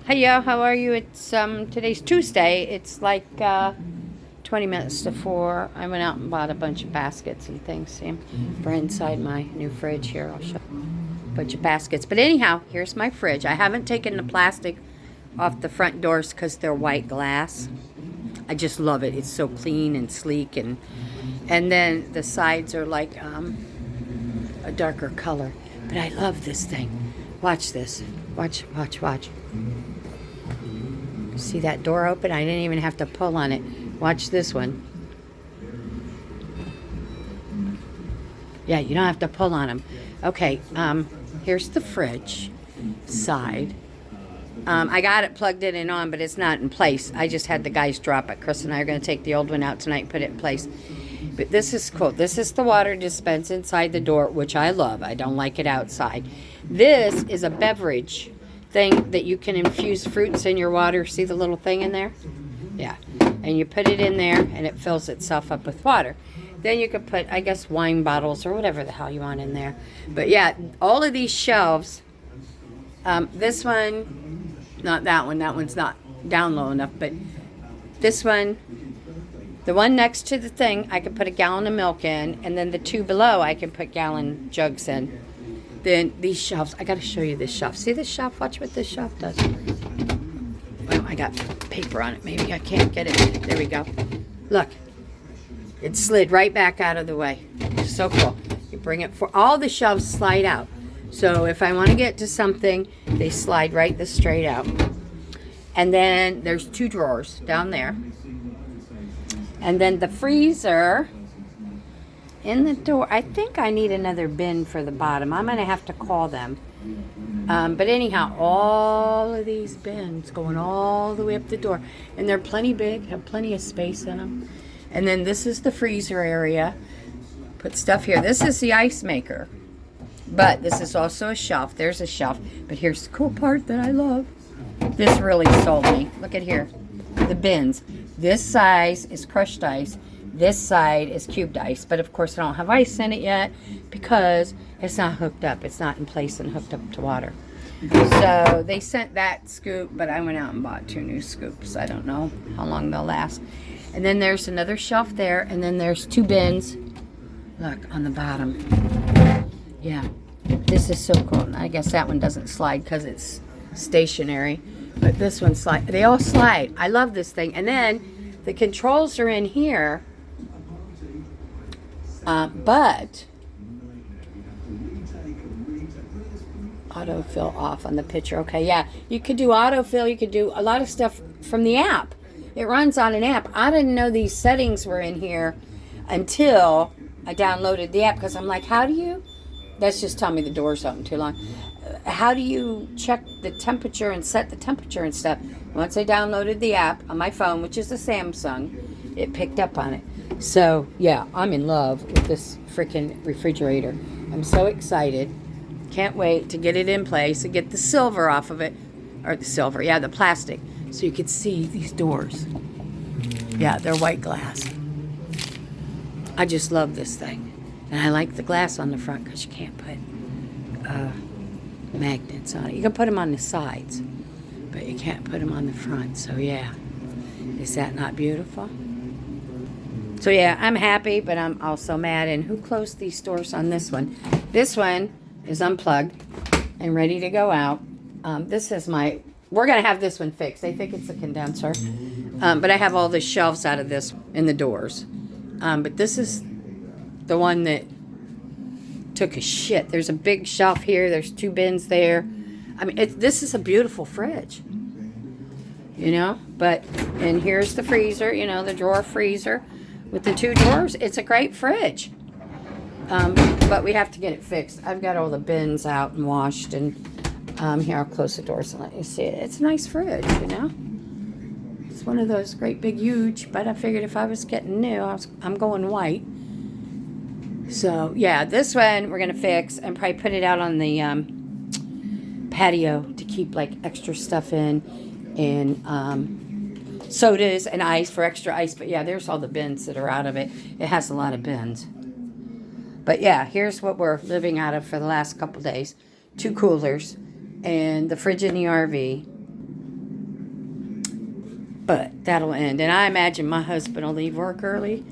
Hey, yo, how are you? It's today's Tuesday. It's like 20 minutes to 4. I went out and bought a bunch of baskets and things, see, for inside my new fridge here. I'll show you a bunch of baskets. But anyhow, here's my fridge. I haven't taken the plastic off the front doors because they're white glass. I just love it. It's so clean and sleek, and then the sides are like a darker color. But I love this thing. Watch this. Watch. See that door open? I didn't even have to pull on it. Watch this one. Yeah, you don't have to pull on them. Okay, here's the fridge side. I got it plugged in and on, but it's not in place. I just had the guys drop it. Chris and I are going to take the old one out tonight and put it in place. But this is cool. This is the water dispense inside the door, which I love. I don't like it outside. This is a beverage thing that you can infuse fruits in your water. See the little thing in there? Yeah. And you put it in there and it fills itself up with water. Then you could put, I guess, wine bottles or whatever the hell you want in there. But yeah, all of these shelves, this one, not that one. That one's not down low enough. But this one, the one next to the thing, I could put a gallon of milk in. And then the two below, I can put gallon jugs in. Then these shelves, I got to show you this shelf. See this shelf? Watch what this shelf does. Well, I got paper on it. Maybe I can't get it. There we go. Look, it slid right back out of the way. So cool. You bring it for all the shelves slide out. So if I want to get to something, they slide right this straight out. And then there's two drawers down there. And then the freezer in the door. I think I need another bin for the bottom. I'm going to have to call them. But anyhow, all of these bins going all the way up the door. And they're plenty big, have plenty of space in them. And then this is the freezer area. Put stuff here. This is the ice maker. But this is also a shelf. There's a shelf. But here's the cool part that I love. This really sold me. Look at here. The bins. This size is crushed ice. This side is cubed ice, but of course I don't have ice in it yet because it's not hooked up. It's not in place and hooked up to water. So they sent that scoop, but I went out and bought 2 new scoops. I don't know how long they'll last. And then there's another shelf there, and then there's 2 bins. Look, on the bottom. Yeah, this is so cool. And I guess that one doesn't slide because it's stationary, but this one slide. They all slide. I love this thing. And then the controls are in here. But autofill off on the picture. Okay, yeah. You could do autofill. You could do a lot of stuff from the app. It runs on an app. I didn't know these settings were in here until I downloaded the app because I'm like, how do you? That's just telling me the door's open too long. How do you check the temperature and set the temperature and stuff? Once I downloaded the app on my phone, which is a Samsung, it picked up on it. So, yeah, I'm in love with this freaking refrigerator. I'm so excited. Can't wait to get it in place and get the silver off of it. Or the silver, yeah, the plastic. So you can see these doors. Yeah, they're white glass. I just love this thing. And I like the glass on the front because you can't put magnets on it. You can put them on the sides, but you can't put them on the front. So, yeah. Is that not beautiful? So yeah, I'm happy, but I'm also mad. And who closed these doors on this one? This one is unplugged and ready to go out. This is my, we're going to have this one fixed. I think it's a condenser. But I have all the shelves out of this in the doors. But this is the one that took a shit. There's a big shelf here. There's 2 bins there. I mean, this is a beautiful fridge. You know? But, and here's the freezer, you know, the drawer freezer. With the 2 drawers, it's a great fridge. But we have to get it fixed. I've got all the bins out and washed. And here, I'll close the doors and let you see it. It's a nice fridge, you know. It's one of those great big huge. But I figured if I was getting new, I'm going white. So, yeah, this one we're going to fix and probably put it out on the patio to keep, like, extra stuff in. And sodas and ice for extra ice. But yeah, there's all the bins that are out of it. It has a lot of bins. But yeah, here's what we're living out of for the last couple days. 2 coolers and the fridge in the RV. But that'll end. And I imagine my husband will leave work early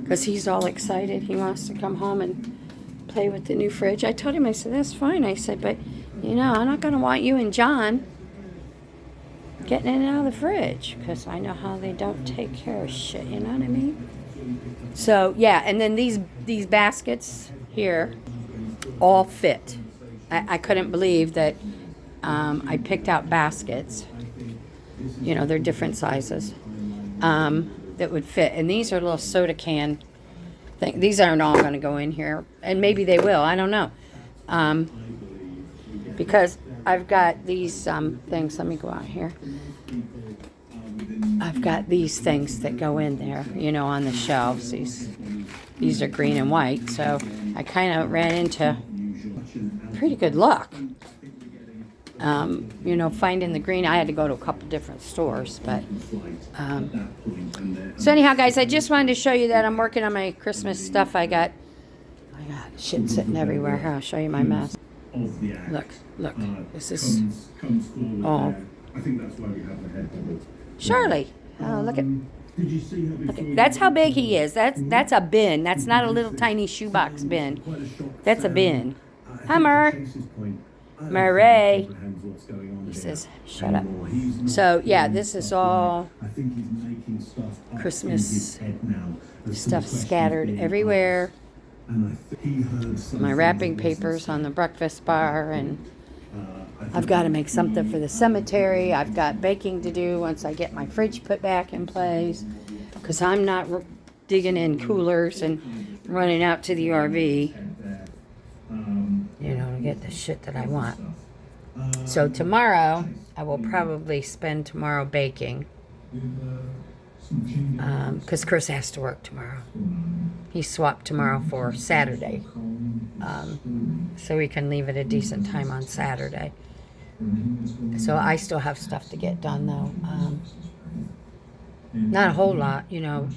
because he's all excited. He wants to come home and play with the new fridge. I told him, I said, that's fine. I said, but, you know, I'm not going to want you and John getting in and out of the fridge because I know how they don't take care of shit, you know what I mean? So, yeah, and then these baskets here all fit. I couldn't believe that I picked out baskets. You know, they're different sizes that would fit. And these are little soda can things. These aren't all going to go in here. And maybe they will. I don't know. Because I've got these things. Let me go out here. I've got these things that go in there, you know, on the shelves. These are green and white. So I kind of ran into pretty good luck. You know, finding the green. I had to go to a couple different stores, but so anyhow, guys, I just wanted to show you that I'm working on my Christmas stuff. I got shit sitting everywhere. Here, I'll show you my mess. Look, this is all. Charlie, oh, look at that's how big he is. That's a bin. That's not a little tiny shoebox bin. That's a bin. Hi, Murray. He says, shut up. So, yeah, this is all Christmas stuff scattered everywhere. My wrapping papers on the breakfast bar, and I've got to make something for the cemetery. I've got baking to do once I get my fridge put back in place, because I'm not digging in coolers and running out to the RV. You know, to get the shit that I want. So tomorrow, I will probably spend tomorrow baking. Because Chris has to work tomorrow. He swapped tomorrow for Saturday. So we can leave at a decent time on Saturday. So I still have stuff to get done, though. Not a whole lot, you know.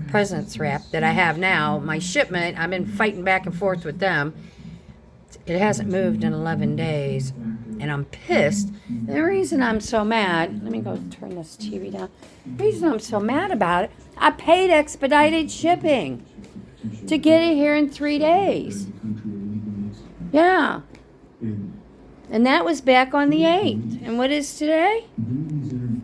Presents wrap that I have now. My shipment, I've been fighting back and forth with them. It hasn't moved in 11 days, and I'm pissed. The reason I'm so mad, let me go turn this TV down. The reason I'm so mad about it, I paid expedited shipping to get it here in 3 days. Yeah. And that was back on the 8th. And what is today? And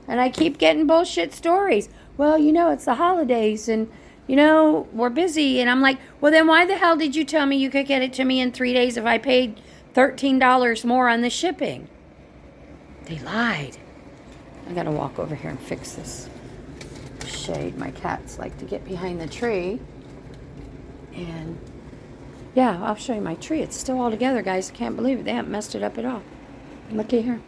I keep getting bullshit stories. Well, you know, it's the holidays, and you know, we're busy. And I'm like, well, then why the hell did you tell me you could get it to me in 3 days if I paid $13 more on the shipping? They lied. I got to walk over here and fix this shade. My cats like to get behind the tree. And yeah, I'll show you my tree. It's still all together, guys. I can't believe it. They haven't messed it up at all. Looky here.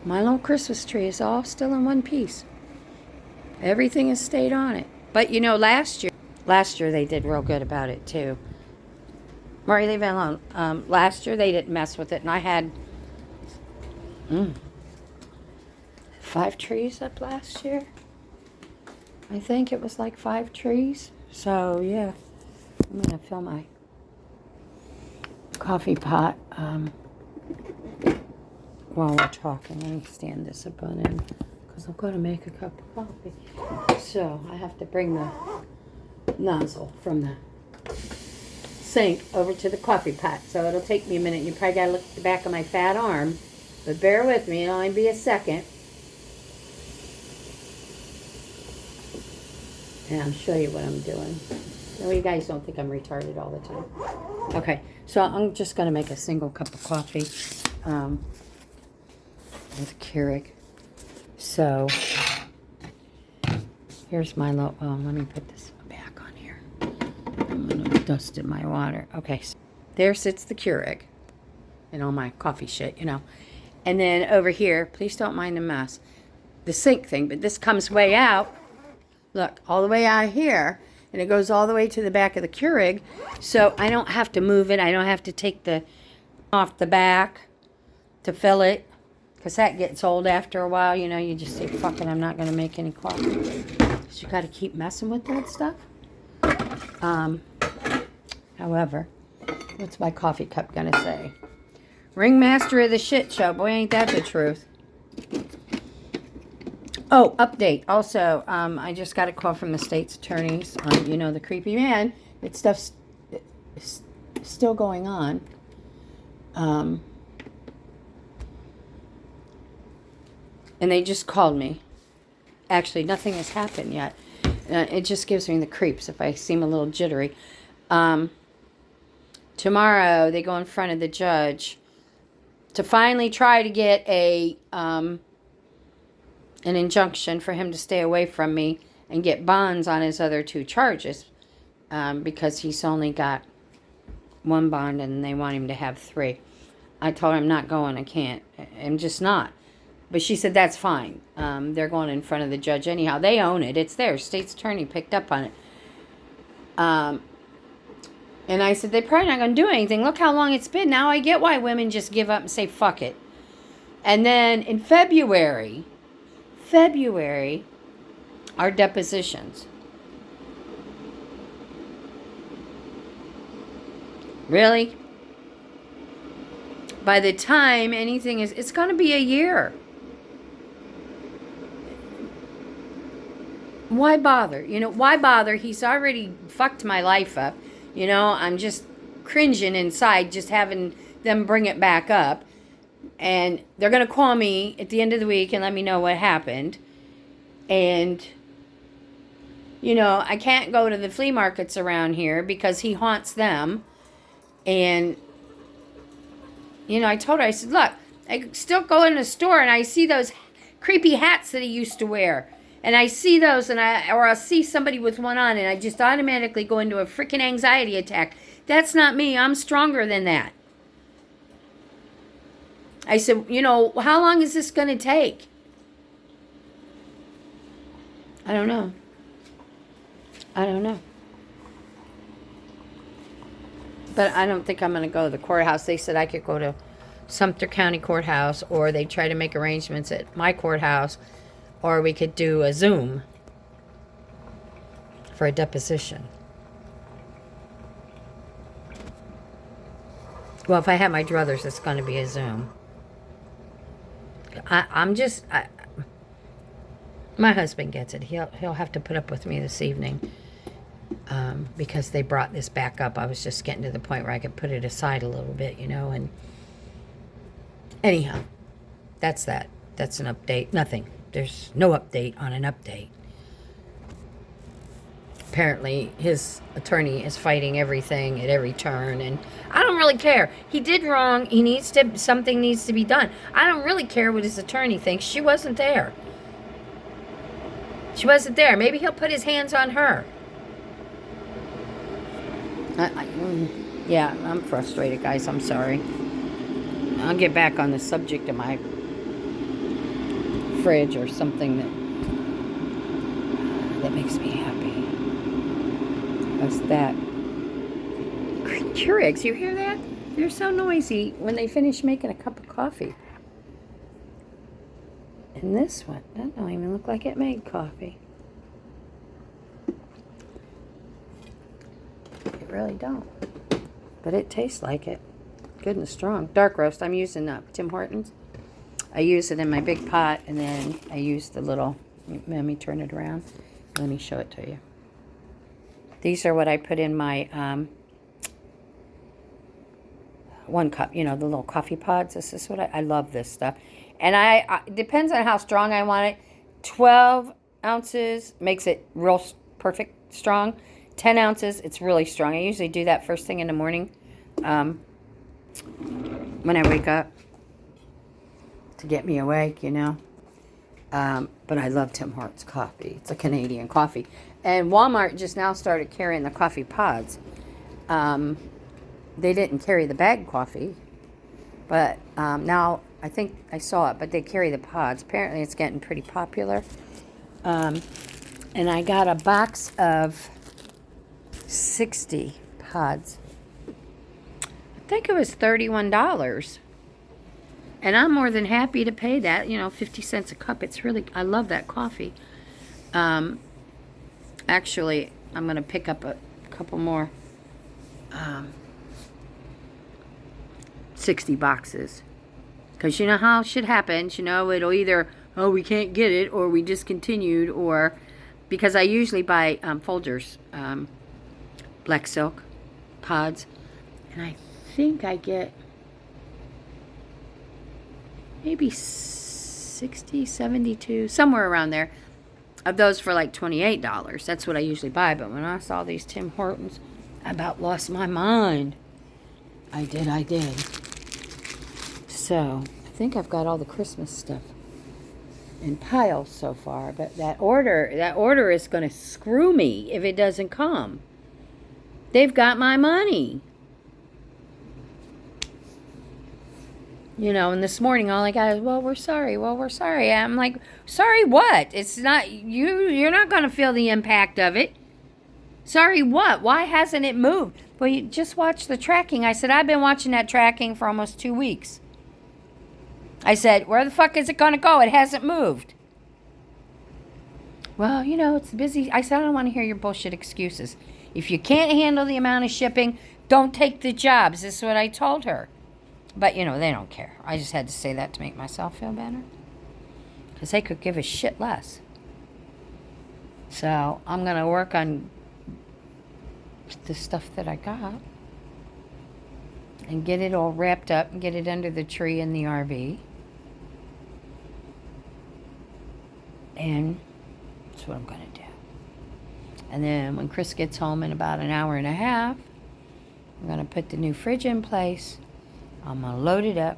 My little Christmas tree is all still in one piece. Everything has stayed on it. But, you know, last year they did real good about it, too. Murray, leave it alone. Last year they didn't mess with it, and I had 5 trees up last year. I think it was like 5 trees. So, yeah. I'm going to fill my coffee pot while we're talking. Let me stand this up on end, because I'm going to make a cup of coffee. So I have to bring the nozzle from the sink over to the coffee pot. So it'll take me a minute. You probably got to look at the back of my fat arm. But bear with me. It'll only be a second. And I'll show you what I'm doing. No, you guys don't think I'm retarded all the time. Okay. So I'm just going to make a single cup of coffee with Keurig. So here's my little, well, let me put this back on here. I'm going to dust in my water. Okay, so there sits the Keurig and all my coffee shit, you know. And then over here, please don't mind the mess, the sink thing, but this comes way out. Look, all the way out here, and it goes all the way to the back of the Keurig, so I don't have to move it. I don't have to take the off the back to fill it. Because that gets old after a while, you know, you just say, fuck it, I'm not going to make any coffee. So you got to keep messing with that stuff. However, what's my coffee cup going to say? Ringmaster of the shit show. Boy, ain't that the truth. Oh, update. Also, I just got a call from the state's attorneys on, the creepy man. It's stuff's still going on. And they just called me. Actually, nothing has happened yet. It just gives me the creeps if I seem a little jittery. Tomorrow, they go in front of the judge to finally try to get an injunction for him to stay away from me and get bonds on his other 2 charges, because he's only got 1 bond and they want him to have 3. I told him I'm not going. I can't. I'm just not. But she said that's fine. They're going in front of the judge anyhow. They own it. It's theirs. State's attorney picked up on it. And I said, they're probably not going to do anything. Look how long it's been. Now I get why women just give up and say, fuck it. And then in February, our depositions. Really? By the time anything is, it's going to be a year. Why bother? Why bother? He's already fucked my life up. I'm just cringing inside just having them bring it back up. And they're going to call me at the end of the week and let me know what happened. And, I can't go to the flea markets around here because he haunts them. And, I told her, I said, look, I still go in the store and I see those creepy hats that he used to wear. And I see those, or I'll see somebody with one on, and I just automatically go into a freaking anxiety attack. That's not me. I'm stronger than that. I said, how long is this going to take? I don't know. But I don't think I'm going to go to the courthouse. They said I could go to Sumter County Courthouse, or they try to make arrangements at my courthouse, or we could do a Zoom for a deposition. Well, if I have my druthers, it's going to be a Zoom. My husband gets it. He'll have to put up with me this evening, because they brought this back up. I was just getting to the point where I could put it aside a little bit, and anyhow, that's that. That's an update. Nothing. There's no update on an update. Apparently, his attorney is fighting everything at every turn, and I don't really care. He did wrong. Something needs to be done. I don't really care what his attorney thinks. She wasn't there. Maybe he'll put his hands on her. Yeah, I'm frustrated, guys. I'm sorry. I'll get back on the subject of my fridge or something that makes me happy. What's that? Keurigs, you hear that? They're so noisy when they finish making a cup of coffee. And this one, that don't even look like it made coffee. It really don't. But it tastes like it. Good and strong. Dark roast. I'm using Tim Hortons. I use it in my big pot, and then I use the little, let me turn it around. Let me show it to you. These are what I put in my 1 cup, the little coffee pods. This is what I love this stuff. And it depends on how strong I want it. 12 ounces makes it real perfect strong. 10 ounces, it's really strong. I usually do that first thing in the morning when I wake up to get me awake, But I love Tim Hortons coffee. It's a Canadian coffee. And Walmart just now started carrying the coffee pods. They didn't carry the bag coffee, but now I think I saw it, but they carry the pods. Apparently it's getting pretty popular. And I got a box of 60 pods. I think it was $31. And I'm more than happy to pay that, 50 cents a cup. It's really, I love that coffee. Actually, I'm going to pick up a couple more 60 boxes. Because you know how shit happens, it'll either, oh, we can't get it, or we discontinued, or because I usually buy Folgers, black silk pods, and I think I get maybe 60, 72, somewhere around there, of those for like $28. That's what I usually buy. But when I saw these Tim Hortons, I about lost my mind. I did. So I think I've got all the Christmas stuff in piles so far. But that order is going to screw me if it doesn't come. They've got my money. You know, and this morning all I got is, well, we're sorry. I'm like, sorry what? It's not, you're not going to feel the impact of it. Sorry what? Why hasn't it moved? Well, you just watch the tracking. I said, I've been watching that tracking for almost 2 weeks. I said, where the fuck is it going to go? It hasn't moved. Well, you know, it's busy. I said, I don't want to hear your bullshit excuses. If you can't handle the amount of shipping, don't take the jobs. This is what I told her. But, you know, they don't care. I just had to say that to make myself feel better. Because they could give a shit less. So, I'm going to work on the stuff that I got. And get it all wrapped up and get it under the tree in the RV. And that's what I'm going to do. And then when Chris gets home in about an hour and a half, I'm going to put the new fridge in place. I'm going to load it up,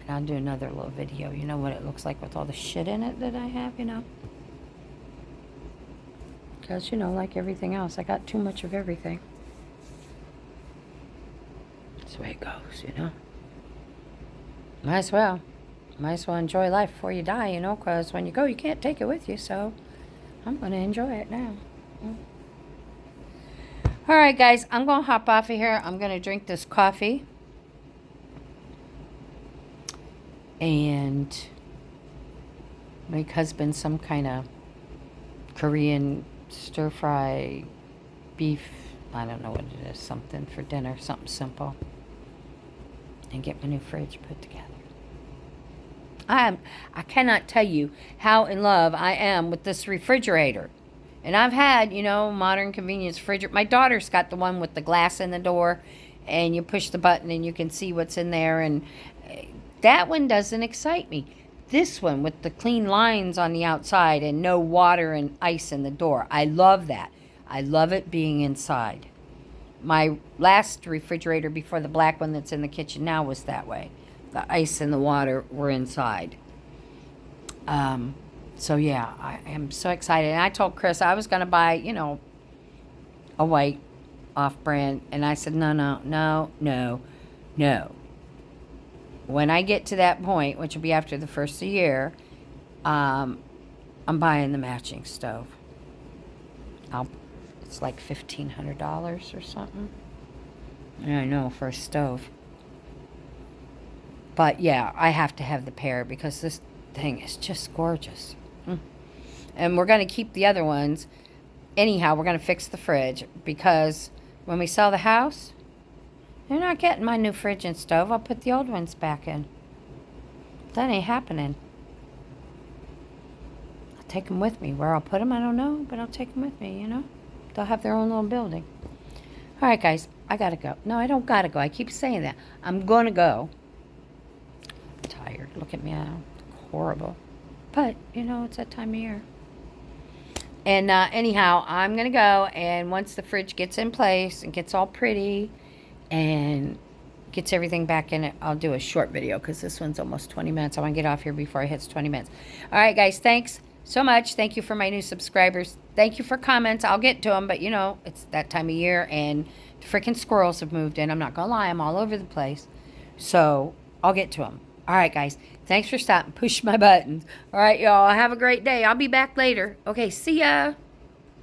and I'll do another little video. You know what it looks like with all the shit in it that I have, you know? Because, you know, like everything else, I got too much of everything. That's the way it goes, you know? Might as well enjoy life before you die, you know? Because when you go, you can't take it with you, so I'm going to enjoy it now. All right, guys, I'm going to hop off of here. I'm going to drink this coffee. And make husband some kind of Korean stir-fry beef. I don't know what it is. Something for dinner. Something simple. And get my new fridge put together. I cannot tell you how in love I am with this refrigerator. And I've had, you know, modern convenience refrigerator. My daughter's got the one with the glass in the door. And you push the button and you can see what's in there. And that one doesn't excite me. This one with the clean lines on the outside and no water and ice in the door. I love that. I love it being inside. My last refrigerator before the black one that's in the kitchen now was that way. The ice and the water were inside. So yeah, I am so excited. And I told Chris I was going to buy, you know, a white off-brand. And I said, no. When I get to that point, which will be after the first of the year, I'm buying the matching stove. It's like $1,500 or something. I know, for a stove. But yeah, I have to have the pair because this thing is just gorgeous. And we're going to keep the other ones. Anyhow, we're going to fix the fridge because when we sell the house, they're not getting my new fridge and stove. I'll put the old ones back in. That ain't happening. I'll take them with me. Where I'll put them, I don't know, but I'll take them with me, you know? They'll have their own little building. All right, guys, I got to go. No, I don't got to go. I keep saying that. I'm going to go. I'm tired. Look at me. I'm horrible. But, you know, it's that time of year. And anyhow, I'm going to go, and once the fridge gets in place and gets all pretty and gets everything back in it, I'll do a short video because this one's almost 20 minutes. I want to get off here before it hits 20 minutes. All right, guys, thanks so much. Thank you for my new subscribers. Thank you for comments. I'll get to them, but, you know, it's that time of year, and the freaking squirrels have moved in. I'm not going to lie. I'm all over the place. So I'll get to them. All right, guys. Thanks for stopping. Push my buttons. All right, y'all. Have a great day. I'll be back later. Okay, see ya.